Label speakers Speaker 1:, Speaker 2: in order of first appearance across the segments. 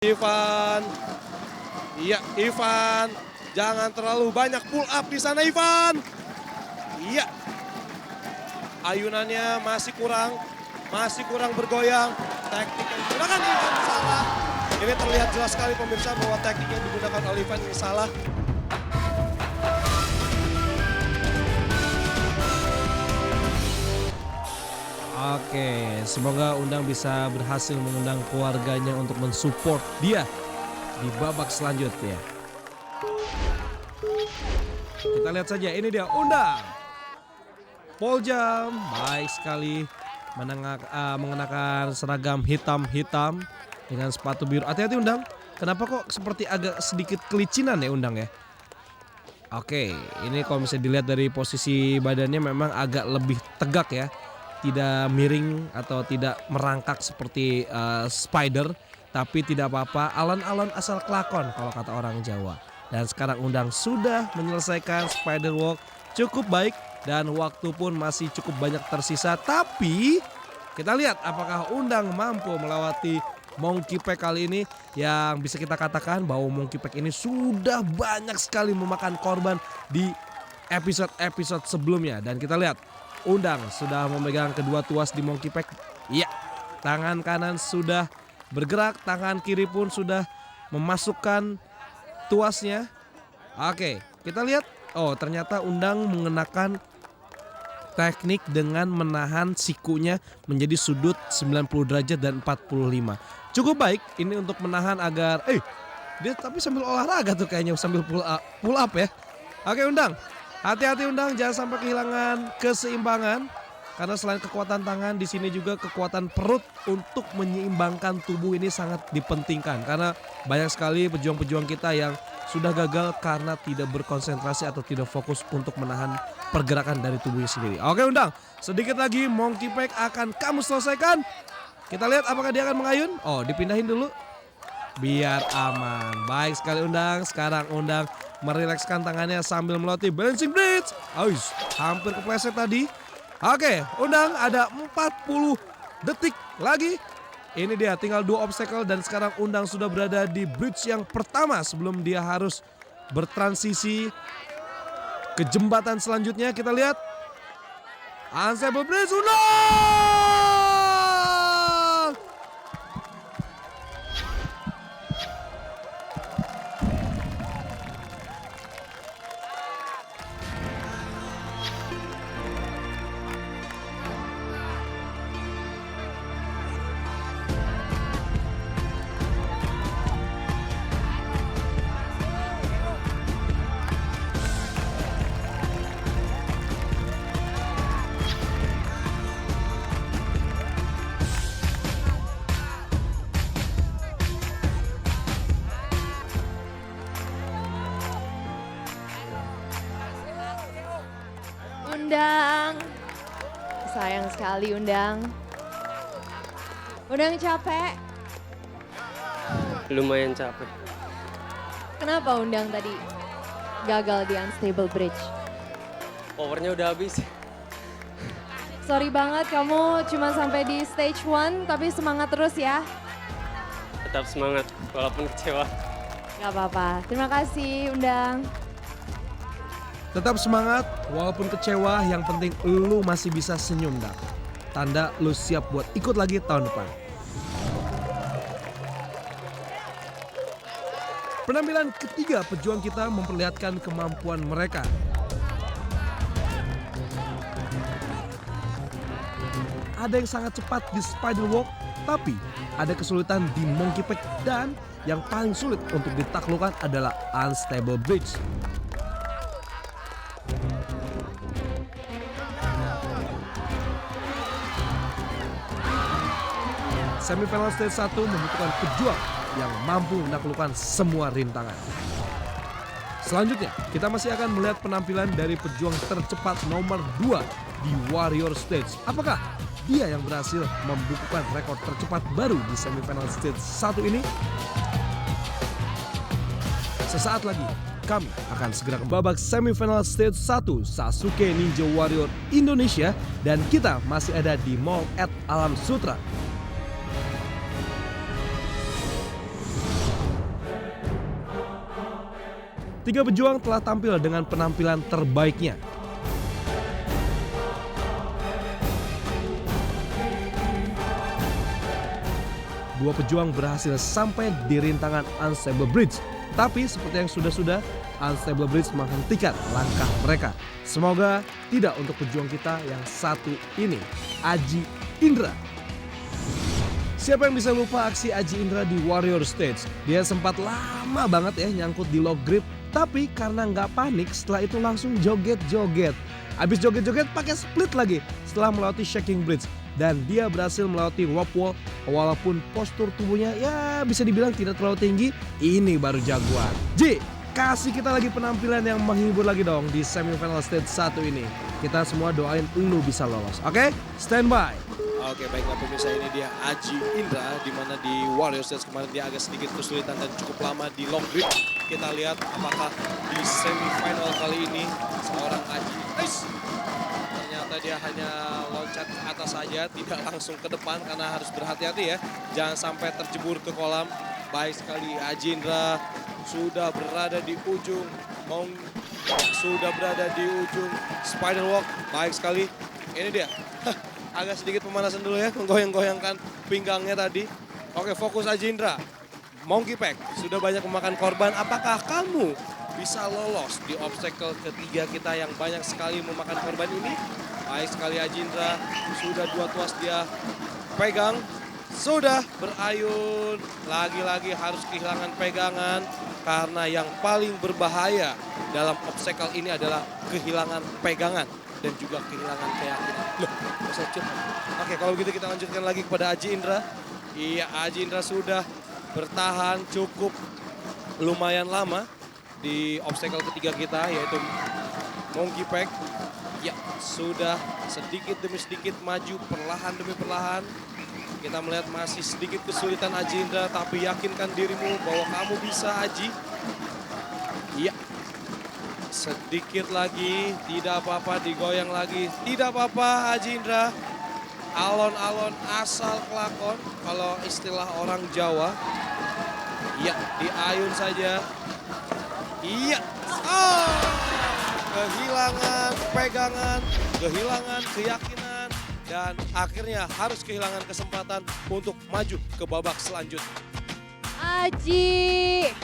Speaker 1: Ivan. Iya, Ivan. Jangan terlalu banyak pull up di sana, Ivan. Iya. Ayunannya masih kurang bergoyang. Teknik yang digunakan Ivan salah. Ini terlihat jelas sekali pemirsa bahwa teknik yang digunakan oleh Ivan ini salah.
Speaker 2: Oke, semoga Undang bisa berhasil mengundang keluarganya untuk mensupport dia di babak selanjutnya. Kita lihat saja, ini dia Undang. Poljam, baik sekali mengenakan seragam hitam-hitam dengan sepatu biru. Hati-hati Undang, kenapa kok seperti agak sedikit kelicinan ya Undang ya? Oke, ini kalau bisa dilihat dari posisi badannya memang agak lebih tegak ya. Tidak miring atau tidak merangkak seperti spider, tapi tidak apa-apa, alon-alon asal kelakon kalau kata orang Jawa. Dan sekarang Undang sudah menyelesaikan spider walk cukup baik dan waktu pun masih cukup banyak tersisa. Tapi kita lihat apakah Undang mampu melewati Monkey Pack kali ini, yang bisa kita katakan bahwa Monkey Pack ini sudah banyak sekali memakan korban di episode-episode sebelumnya. Dan kita lihat Undang sudah memegang kedua tuas di Monkey Pack. Iya, tangan kanan sudah bergerak, tangan kiri pun sudah memasukkan tuasnya. Oke, kita lihat. Oh, ternyata Undang mengenakan teknik dengan menahan sikunya menjadi sudut 90 derajat dan 45. Cukup baik ini untuk menahan agar dia tapi sambil olahraga tuh kayaknya, sambil pull up ya. Oke Undang, hati-hati Undang, jangan sampai kehilangan keseimbangan. Karena selain kekuatan tangan, di sini juga kekuatan perut untuk menyeimbangkan tubuh ini sangat dipentingkan. Karena banyak sekali pejuang-pejuang kita yang sudah gagal karena tidak berkonsentrasi atau tidak fokus untuk menahan pergerakan dari tubuhnya sendiri. Oke Undang, sedikit lagi Monkey Pack akan kamu selesaikan. Kita lihat apakah dia akan mengayun. Oh, dipindahin dulu biar aman. Baik sekali Undang. Sekarang Undang merilekskan tangannya sambil melatih balancing bridge. Hampir kepleset tadi. Oke, Undang ada 40 detik lagi. Ini dia, tinggal 2 obstacle dan sekarang Undang sudah berada di bridge yang pertama sebelum dia harus bertransisi ke jembatan selanjutnya. Kita lihat. Unstable bridge, Undang!
Speaker 3: Undang, sayang sekali Undang. Undang capek.
Speaker 4: Lumayan capek.
Speaker 3: Kenapa Undang tadi gagal di Unstable Bridge?
Speaker 4: Powernya udah habis.
Speaker 3: Sorry banget kamu cuma sampai di stage 1, tapi semangat terus ya.
Speaker 4: Tetap semangat walaupun kecewa.
Speaker 3: Gak apa-apa, terima kasih Undang.
Speaker 2: Tetap semangat walaupun kecewa, yang penting lu masih bisa senyum dah. Tanda lu siap buat ikut lagi tahun depan. Penampilan ketiga pejuang kita memperlihatkan kemampuan mereka. Ada yang sangat cepat di spider walk, tapi ada kesulitan di Monkey Pack, dan yang paling sulit untuk ditaklukkan adalah Unstable Bridge. Semifinal stage 1 membutuhkan pejuang yang mampu menaklukkan semua rintangan. Selanjutnya, kita masih akan melihat penampilan dari pejuang tercepat nomor 2 di Warrior Stage. Apakah dia yang berhasil membukukan rekor tercepat baru di semifinal stage 1 ini? Sesaat lagi, kami akan segera ke babak semifinal stage 1 Sasuke Ninja Warrior Indonesia, dan kita masih ada di Mall at Alam Sutra. Tiga pejuang telah tampil dengan penampilan terbaiknya. Dua pejuang berhasil sampai di rintangan Unstable Bridge. Tapi seperti yang sudah-sudah, Unstable Bridge menghentikan langkah mereka. Semoga tidak untuk pejuang kita yang satu ini, Aji Indra. Siapa yang bisa lupa aksi Aji Indra di Warrior Stage? Dia sempat lama banget ya nyangkut di lock grip, tapi karena nggak panik setelah itu langsung joget-joget. Habis joget-joget pakai split lagi setelah melewati shaking bridge. Dan dia berhasil melewati rope wall walaupun postur tubuhnya ya bisa dibilang tidak terlalu tinggi. Ini baru jagoan. Ji, kasih kita lagi penampilan yang menghibur lagi dong di semifinal stage 1 ini. Kita semua doain lu bisa lolos. Oke? Stand by.
Speaker 1: Oke, baiklah pemirsa, ini dia Aji Indra di mana di Warrior Stage kemarin dia agak sedikit kesulitan dan cukup lama di lock grip. Kita lihat apakah di semifinal kali ini seorang Aji ternyata dia hanya loncat ke atas saja, tidak langsung ke depan karena harus berhati-hati ya. Jangan sampai terjebur ke kolam. Baik sekali Aji Indra sudah berada di ujung spider walk. Baik sekali. Ini dia. Agak sedikit pemanasan dulu ya, menggoyang-goyangkan pinggangnya tadi. Oke, fokus Aji Indra. Monkey Pack sudah banyak memakan korban. Apakah kamu bisa lolos di obstacle ketiga kita yang banyak sekali memakan korban ini? Baik sekali Aji Indra. Sudah dua tuas dia pegang. Sudah berayun. Lagi-lagi harus kehilangan pegangan. Karena yang paling berbahaya dalam obstacle ini adalah kehilangan pegangan. Dan juga kehilangan keyakinan. Loh, oke, kalau begitu kita lanjutkan lagi kepada Aji Indra. Iya, Aji Indra sudah bertahan cukup lumayan lama di obstacle ketiga kita, yaitu Monkey Pack. Ya, sudah sedikit demi sedikit maju, perlahan demi perlahan. Kita melihat masih sedikit kesulitan Aji Indra, tapi yakinkan dirimu bahwa kamu bisa, Aji. Iya. Sedikit lagi, tidak apa-apa, digoyang lagi. Tidak apa-apa Aji Indra. Alon-alon asal kelakon, kalau istilah orang Jawa. Iya, diayun saja. Iya. Oh! Kehilangan pegangan, kehilangan keyakinan. Dan akhirnya harus kehilangan kesempatan untuk maju ke babak selanjutnya.
Speaker 3: Aji.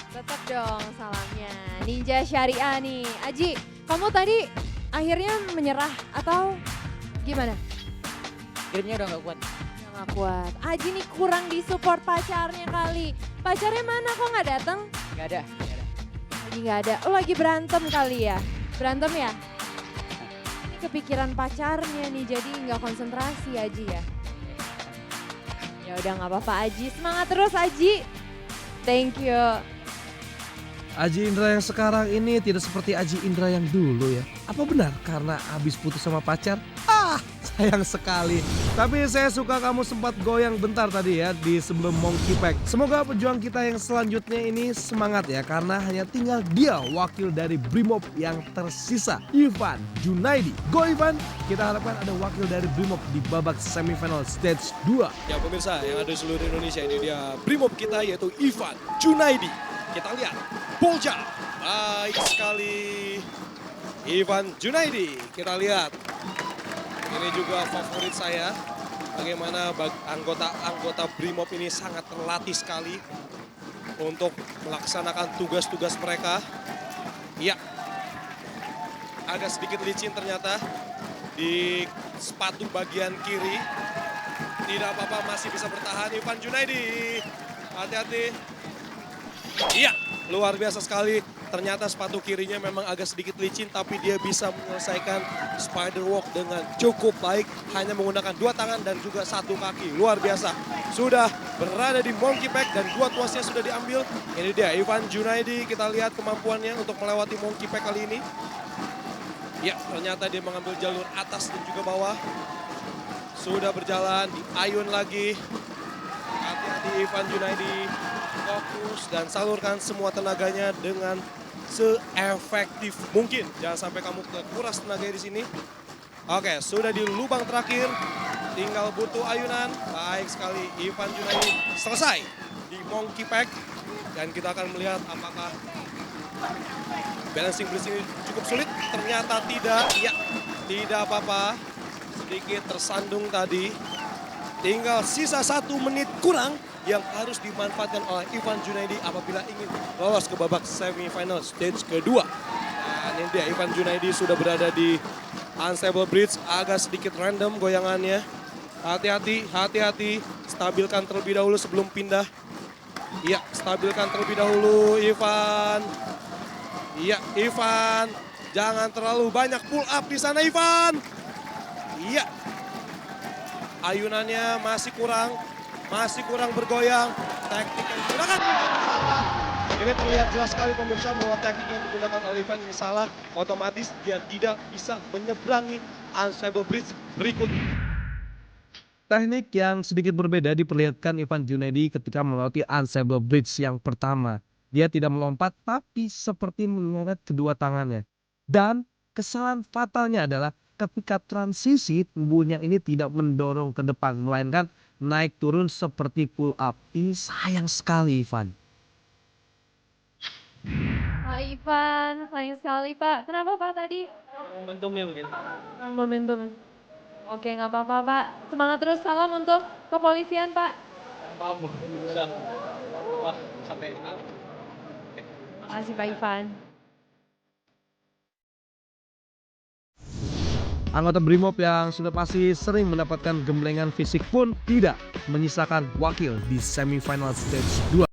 Speaker 3: Tetap dong salamnya. Ninja Syariah nih. Aji, kamu tadi akhirnya menyerah atau gimana?
Speaker 5: Gripnya udah gak kuat.
Speaker 3: Udah gak kuat. Aji nih kurang disupport pacarnya kali. Pacarnya mana kok gak datang?
Speaker 5: Gak ada.
Speaker 3: Lagi gak ada. Oh lagi berantem kali ya? Berantem ya? Ini kepikiran pacarnya nih jadi gak konsentrasi Aji ya? Ya udah gak apa-apa Aji. Semangat terus Aji. Thank you.
Speaker 2: Aji Indra yang sekarang ini tidak seperti Aji Indra yang dulu ya. Apa benar karena habis putus sama pacar? Sayang sekali. Tapi saya suka kamu sempat goyang bentar tadi ya di sebelum Monkey Pack. Semoga pejuang kita yang selanjutnya ini semangat ya. Karena hanya tinggal dia wakil dari Brimob yang tersisa. Ivan Junaidi. Go Ivan. Kita harapkan ada wakil dari Brimob di babak semifinal stage 2.
Speaker 1: Ya pemirsa yang ada di seluruh Indonesia, ini dia Brimob kita yaitu Ivan Junaidi. Kita lihat, Bolja, baik sekali Ivan Junaidi. Kita lihat, ini juga favorit saya. Bagaimana anggota Brimob ini sangat terlatih sekali untuk melaksanakan tugas-tugas mereka. Ya, agak sedikit licin ternyata di sepatu bagian kiri. Tidak apa-apa, masih bisa bertahan Ivan Junaidi. Hati-hati. Iya, luar biasa sekali. Ternyata sepatu kirinya memang agak sedikit licin, tapi dia bisa menyelesaikan spider walk dengan cukup baik. Hanya menggunakan dua tangan dan juga satu kaki. Luar biasa. Sudah berada di Monkey Pack dan dua tuasnya sudah diambil. Ini dia Ivan Junaidi. Kita lihat kemampuannya untuk melewati Monkey Pack kali ini. Ya, ternyata dia mengambil jalur atas dan juga bawah. Sudah berjalan, diayun lagi. Hati-hati Ivan Junaidi. Fokus dan salurkan semua tenaganya dengan se-efektif mungkin. Jangan sampai kamu kekuras tenaga di sini. Oke, sudah di lubang terakhir. Tinggal butuh ayunan. Baik sekali Ivan Junaidi. Selesai. di Monkey Pack. Dan kita akan melihat apakah balancing bridge ini cukup sulit. Ternyata tidak. Ya, tidak apa-apa. Sedikit tersandung tadi. Tinggal sisa 1 menit kurang yang harus dimanfaatkan oleh Ivan Junaidi apabila ingin lolos ke babak semifinal stage kedua. Dan ini dia, Ivan Junaidi sudah berada di Unstable Bridge, agak sedikit random goyangannya. Hati-hati, hati-hati, stabilkan terlebih dahulu sebelum pindah. Iya, stabilkan terlebih dahulu Ivan. Iya, Ivan, jangan terlalu banyak pull up di sana Ivan. Iya. Ayunannya masih kurang bergoyang. Teknik yang digunakan. Ini terlihat jelas sekali pemirsa bahwa teknik yang digunakan oleh Ivan ini salah. Otomatis dia tidak bisa menyeberangi Unstable Bridge berikut.
Speaker 2: Teknik yang sedikit berbeda diperlihatkan Ivan Junaidi ketika melewati Unstable Bridge yang pertama. Dia tidak melompat tapi seperti mengangkat kedua tangannya. Dan kesalahan fatalnya adalah ketika transisi tubuhnya ini tidak mendorong ke depan, melainkan naik turun seperti pull up. Ini sayang sekali Ivan.
Speaker 3: Pak Ivan, sayang sekali Pak. Kenapa Pak tadi?
Speaker 4: Momentumnya mungkin.
Speaker 3: Momentum. Oke, nggak apa-apa Pak. Semangat terus, salam untuk kepolisian Pak.
Speaker 4: Wah, sampai
Speaker 3: Makasih Pak Ivan.
Speaker 2: Anggota Brimob yang sudah pasti sering mendapatkan gemblengan fisik pun tidak menyisakan wakil di semifinal stage 2.